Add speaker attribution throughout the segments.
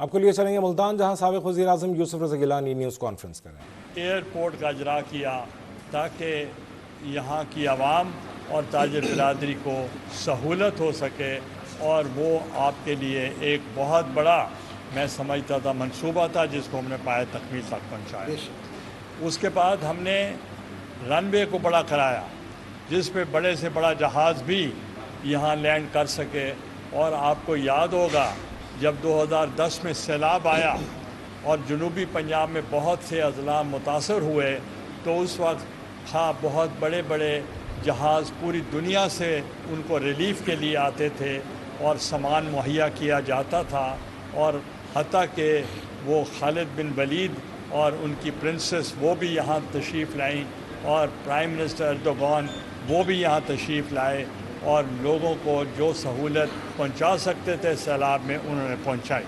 Speaker 1: آپ کو لیے چلیں گے ملتان، جہاں سابق وزیر اعظم یوسف رضا گیلانی نیوز کانفرنس کر رہے ہیں۔
Speaker 2: ایئرپورٹ کا اجرا کیا تاکہ یہاں کی عوام اور تاجر برادری کو سہولت ہو سکے، اور وہ آپ کے لیے ایک بہت بڑا میں سمجھتا تھا منصوبہ تھا جس کو ہم نے پائے تکمیل تک پہنچایا۔ اس کے بعد ہم نے رن وے کو بڑا کرایا جس پہ بڑے سے بڑا جہاز بھی یہاں لینڈ کر سکے، اور آپ کو یاد ہوگا جب 2010 میں سیلاب آیا اور جنوبی پنجاب میں بہت سے اضلاع متاثر ہوئے تو اس وقت بہت بڑے بڑے جہاز پوری دنیا سے ان کو ریلیف کے لیے آتے تھے اور سامان مہیا کیا جاتا تھا، اور حتیٰ کہ وہ خالد بن ولید اور ان کی پرنسس وہ بھی یہاں تشریف لائیں، اور پرائم منسٹر ایردوغان وہ بھی یہاں تشریف لائے، اور لوگوں کو جو سہولت پہنچا سکتے تھے سیلاب میں انہوں نے پہنچائی۔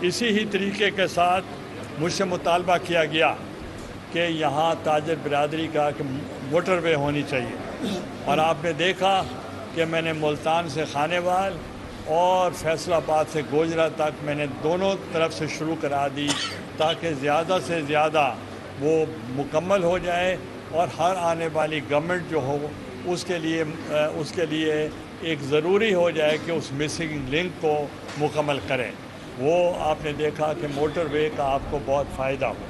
Speaker 2: اسی ہی طریقے کے ساتھ مجھ سے مطالبہ کیا گیا کہ یہاں تاجر برادری کا کہ موٹر وے ہونی چاہیے، اور آپ نے دیکھا کہ میں نے ملتان سے خانے وال اور فیصل آباد سے گوجرا تک میں نے دونوں طرف سے شروع کرا دی تاکہ زیادہ سے زیادہ وہ مکمل ہو جائے، اور ہر آنے والی گورنمنٹ جو ہو اس کے لیے ایک ضروری ہو جائے کہ اس مسنگ لنک کو مکمل کریں۔ وہ آپ نے دیکھا کہ موٹر وے کا آپ کو بہت فائدہ ہو۔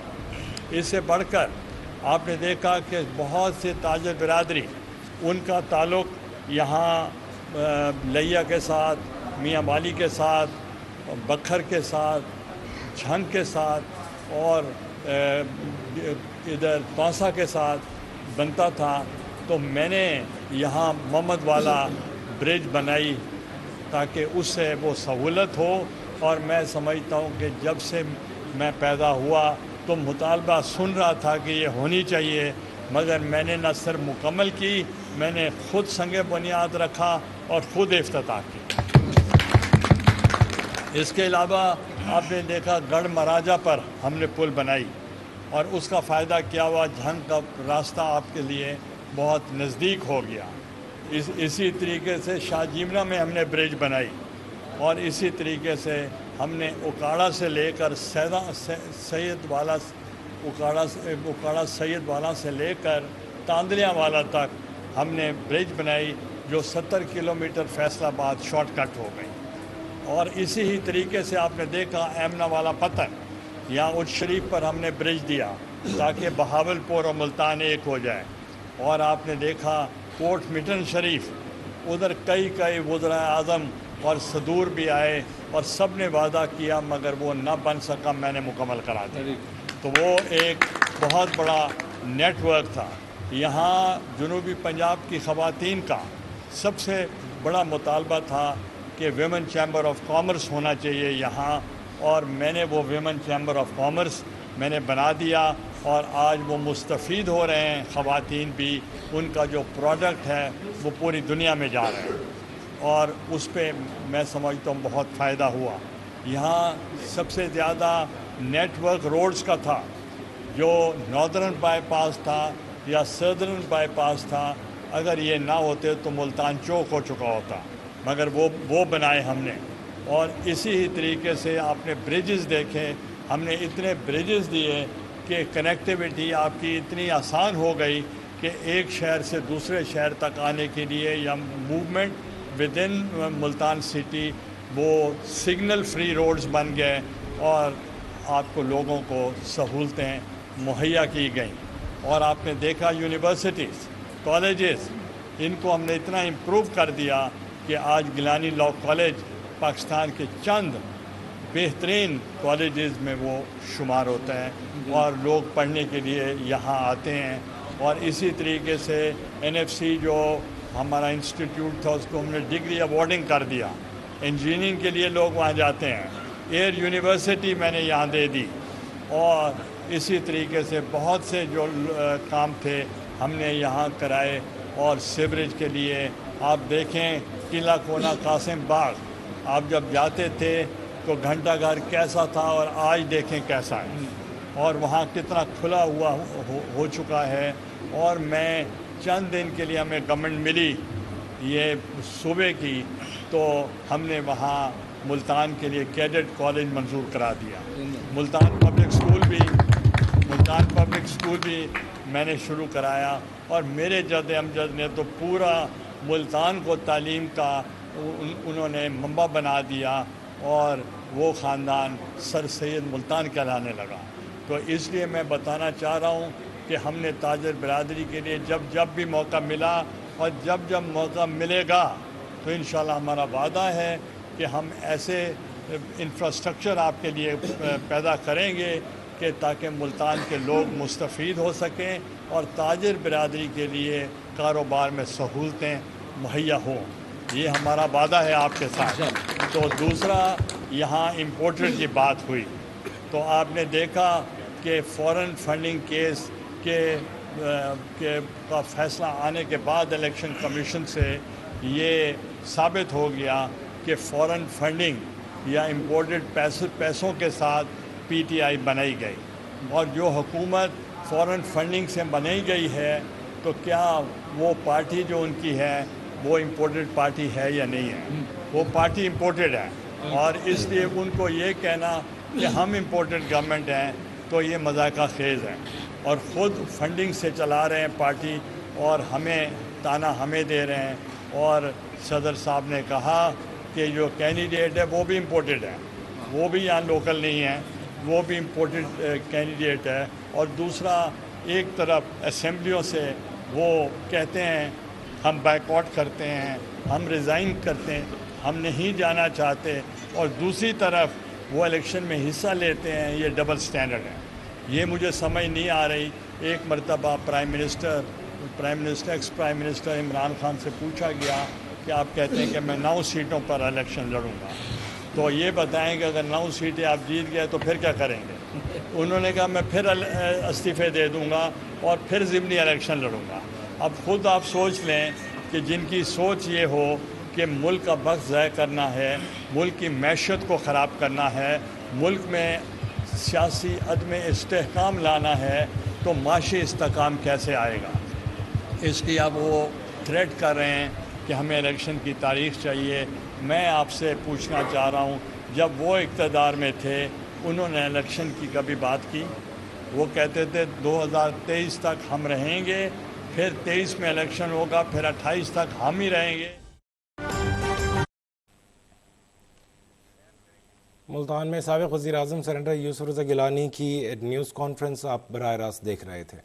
Speaker 2: اس سے بڑھ کر آپ نے دیکھا کہ بہت سے تاجر برادری ان کا تعلق یہاں لیا کے ساتھ، میاں والی کے ساتھ، بکھر کے ساتھ، جھنگ کے ساتھ اور ادھر پانسا کے ساتھ بنتا تھا، تو میں نے یہاں محمد والا برج بنائی تاکہ اس سے وہ سہولت ہو، اور میں سمجھتا ہوں کہ جب سے میں پیدا ہوا تو مطالبہ سن رہا تھا کہ یہ ہونی چاہیے، مگر میں نے نہ صرف مکمل کی، میں نے خود سنگ بنیاد رکھا اور خود افتتاح کی۔ اس کے علاوہ آپ نے دیکھا گڑھ مہاراجہ پر ہم نے پل بنائی، اور اس کا فائدہ کیا ہوا، جھنگ کا راستہ آپ کے لیے بہت نزدیک ہو گیا۔ اسی طریقے سے شاہ جیمنا میں ہم نے برج بنائی، اور اسی طریقے سے ہم نے اکاڑا سے لے کر اکاڑا سید والا سے لے کر تاندلیاں والا تک ہم نے برج بنائی، جو 70 کلومیٹر فیصل آباد شارٹ کٹ ہو گئی۔ اور اسی ہی طریقے سے آپ نے دیکھا ایمنا والا پتن یا اچ شریف پر ہم نے برج دیا تاکہ بہاولپور اور ملتان ایک ہو جائے، اور آپ نے دیکھا کوٹ میٹن شریف ادھر کئی وزراء اعظم اور صدور بھی آئے اور سب نے وعدہ کیا مگر وہ نہ بن سکا، میں نے مکمل کرا دیا۔ تو وہ ایک بہت بڑا نیٹ ورک تھا۔ یہاں جنوبی پنجاب کی خواتین کا سب سے بڑا مطالبہ تھا کہ ویمن چیمبر آف کامرس ہونا چاہیے یہاں، اور میں نے وہ ویمن چیمبر آف کامرس میں نے بنا دیا، اور آج وہ مستفید ہو رہے ہیں، خواتین بھی، ان کا جو پروڈکٹ ہے وہ پوری دنیا میں جا رہے ہیں، اور اس پہ میں سمجھتا ہوں بہت فائدہ ہوا۔ یہاں سب سے زیادہ نیٹ ورک روڈز کا تھا، جو ناردرن بائی پاس تھا یا سدرن بائی پاس تھا، اگر یہ نہ ہوتے تو ملتان چوک ہو چکا ہوتا، مگر وہ بنائے ہم نے۔ اور اسی ہی طریقے سے آپ نے بریجز دیکھے، ہم نے اتنے بریجز دیے کہ کنیکٹیویٹی آپ کی اتنی آسان ہو گئی کہ ایک شہر سے دوسرے شہر تک آنے کے لیے یا movement with in Multan city وہ سگنل فری روڈز بن گئے، اور آپ کو لوگوں کو سہولتیں مہیا کی گئیں۔ اور آپ نے دیکھا یونیورسٹیز، کالجز، ان کو ہم نے اتنا امپروو کر دیا کہ آج گیلانی لاء کالج پاکستان کے چند بہترین کالجز میں وہ شمار ہوتا ہے، اور لوگ پڑھنے کے لیے یہاں آتے ہیں۔ اور اسی طریقے سے NFC جو ہمارا انسٹیٹیوٹ تھا اس کو ہم نے ڈگری ایوارڈنگ کر دیا، انجینئرنگ کے لیے لوگ وہاں جاتے ہیں۔ ایئر یونیورسٹی میں نے یہاں دے دی، اور اسی طریقے سے بہت سے جو کام تھے ہم نے یہاں کرائے۔ اور سیوریج کے لیے آپ دیکھیں قلعہ کونا قاسم باغ، آپ جب جاتے تھے تو گھنٹہ گھر کیسا تھا اور آج دیکھیں کیسا ہے، اور وہاں کتنا کھلا ہوا ہو چکا ہے۔ اور میں چند دن کے لیے ہمیں گورنمنٹ ملی یہ صوبے کی، تو ہم نے وہاں ملتان کے لیے کیڈٹ کالج منظور کرا دیا. ملتان پبلک اسکول بھی میں نے شروع کرایا, اور میرے جد امجد نے تو پورا ملتان کو تعلیم کا انہوں نے منبع بنا دیا, اور وہ خاندان سر سید ملتان کہلانے لگا. تو اس لیے میں بتانا چاہ رہا ہوں کہ ہم نے تاجر برادری کے لیے جب بھی موقع ملا اور جب موقع ملے گا تو انشاءاللہ ہمارا وعدہ ہے کہ ہم ایسے انفراسٹرکچر آپ کے لیے پیدا کریں گے کہ تاکہ ملتان کے لوگ مستفید ہو سکیں اور تاجر برادری کے لیے کاروبار میں سہولتیں مہیا ہوں. یہ ہمارا وعدہ ہے آپ کے ساتھ. تو دوسرا, یہاں امپورٹڈ کی بات ہوئی تو آپ نے دیکھا کہ فورن فنڈنگ کیس کا فیصلہ آنے کے بعد الیکشن کمیشن سے یہ ثابت ہو گیا کہ فورن فنڈنگ یا امپورٹڈ پیسوں کے ساتھ پی ٹی آئی بنائی گئی, اور جو حکومت فورن فنڈنگ سے بنائی گئی ہے تو کیا وہ پارٹی جو ان کی ہے وہ امپورٹڈ پارٹی ہے یا نہیں ہے؟ وہ پارٹی امپورٹڈ ہے, اور اس لیے ان کو یہ کہنا کہ ہم امپورٹڈ گورنمنٹ ہیں تو یہ مذاقہ خیز ہے, اور خود فنڈنگ سے چلا رہے ہیں پارٹی, اور ہمیں تانا ہمیں دے رہے ہیں. اور صدر صاحب نے کہا کہ جو کینڈیڈیٹ ہے وہ بھی امپورٹڈ ہے, وہ بھی یہاں لوکل نہیں ہے, وہ بھی امپورٹڈ کینڈیڈیٹ ہے. اور دوسرا, ایک طرف اسمبلیوں سے وہ کہتے ہیں ہم بائیک آؤٹ کرتے ہیں, ہم ریزائن کرتے ہیں, ہم نہیں جانا چاہتے, اور دوسری طرف وہ الیکشن میں حصہ لیتے ہیں. یہ ڈبل سٹینڈرڈ ہے, یہ مجھے سمجھ نہیں آ رہی. ایک مرتبہ ex prime minister Imran Khan سے پوچھا گیا کہ آپ کہتے ہیں کہ میں 9 سیٹوں پر الیکشن لڑوں گا, تو یہ بتائیں کہ اگر 9 سیٹیں آپ جیت گئے تو پھر کیا کریں گے؟ انہوں نے کہا میں پھر استعفے دے دوں گا اور پھر ضمنی الیکشن لڑوں گا. اب خود آپ سوچ لیں کہ جن کی سوچ یہ ہو کہ ملک کا وقت ضائع کرنا ہے, ملک کی معیشت کو خراب کرنا ہے, ملک میں سیاسی عدم استحکام لانا ہے, تو معاشی استحکام کیسے آئے گا؟ اس لیے اب وہ تھریٹ کر رہے ہیں کہ ہمیں الیکشن کی تاریخ چاہیے. میں آپ سے پوچھنا چاہ رہا ہوں, جب وہ اقتدار میں تھے انہوں نے الیکشن کی کبھی بات کی؟ وہ کہتے تھے 2023 تک ہم رہیں گے, پھر 23 میں الیکشن ہوگا, پھر 28 تک ہم ہی رہیں گے.
Speaker 1: ملتان میں سابق وزیر اعظم سرنڈر یوسف رضا گیلانی کی نیوز کانفرنس آپ براہ راست دیکھ رہے تھے.